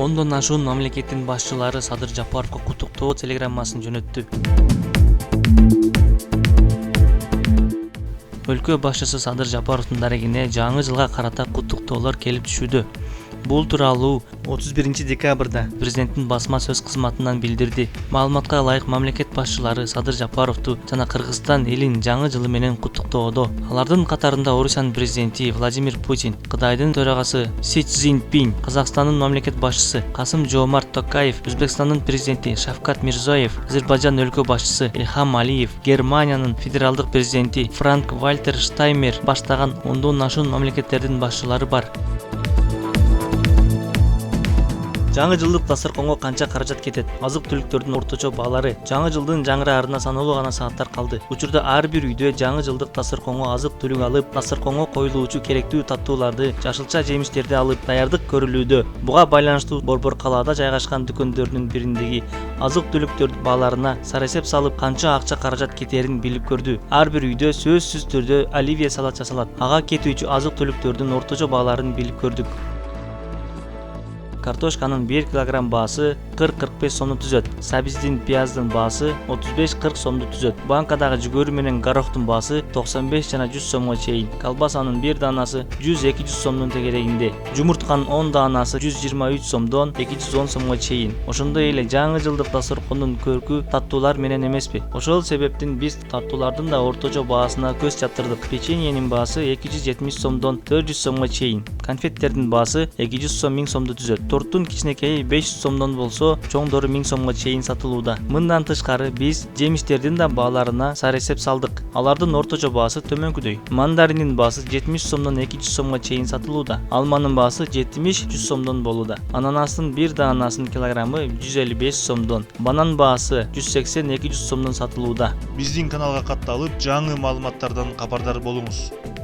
Ондон ашуун мамлекеттин башчылары Садыр Жапаровго куттуктоо телеграммасын жөнөттү. Өлкө башчысы Садыр Жапаровдун дарегине жаңы жылга карата куттуктоолор келип түшүүдө. Бул тууралуу 31 декабрда президенттин басма сөз кызматынан билдирди. Маалыматка ылайык мамлекет башчылары Садыр Жапаровду жана Кыргызстан элин жаңы жылы менен куттуктоодо. Алардын катарында Орусиянын президенти Владимир Путин, Кытайдын төрагасы Си Цзиньпин, Казакстандын мамлекет башчысы Касым-Жомарт Токаев, Өзбекстандын президенти Шавкат Мирзиёев, Азербайжан өлкө башчысы Илхам Алиев, Германиянын федералдык президенти Франк-Вальтер Штайнмайер баштаган ондон ашуун мамлекеттердин башчылары бар. Жаңы жылдык дасторконго канча каражат кетет? Азык-түлүктөрдүн орточо баалары. Жаңы жылдын жаңыраарына саналуу гана сааттар калды. Учурда ар бир үйдө жаңы жылдык дасторконго азык-түлүк алып, дасторконго коюлуучу керектүү таттууларды, жашылча жемиштерди алып даярдык көрүлүүдө. Буга байланыштуу Борбор калаада жайгашкан дүкөндөрдүн бириндеги азык-түлүктөрдүн бааларына сарасеп салып, канча акча каражат кетерин билип көрдү. Ар бир үйдө сөзсүз түрдө оливье салат жасалат. Ага кетүүчү азык-түлүктөрдүн орточо бааларын билип көрдүк. Картошканын 1 килограмм баасы 40-45 сомду түзөт. Сабиздин пияздын баасы 35-40 сомду түзөт. Банкадагы жүгөрү менен горохтун баасы 95 жана 100 сомго чейин. Колбасанын 1 даанасы 100-200 сомдун тегерегинде. Жумуртканын 10 даанасы 123 сомдон 210 сомго чейин. Ошондой эле жаңы жылдык дасторкондун көркү таттуулар менен эмеспи. Ошол себептен биз таттуулардын да орточо баасына көз чаптырдык. Печеньенин баасы 270 сомдон 400 сомго чейин. Конфеттердин баасы 200 сом 1000 сомду түзөт. Торттун кичинекейи 500 сомдон болсо, чоңдору 1000 сомго чейин сатылууда. Мындан тышкары биз жемиштердин да бааларына сарасеп салдык. Алардын орточо баасы төмөнкүдөй. Мандариндин баасы 70 сомдон 200 сомго чейин сатылууда. Алманын баасы 70-100 сомдон болууда. Ананастын 1 даанасынын килограммы 155 сомдон. Банан баасы 180-200 сомдон сатылууда. Биздин каналга катталып, жаңы маалыматтардан кабардар болуңуз.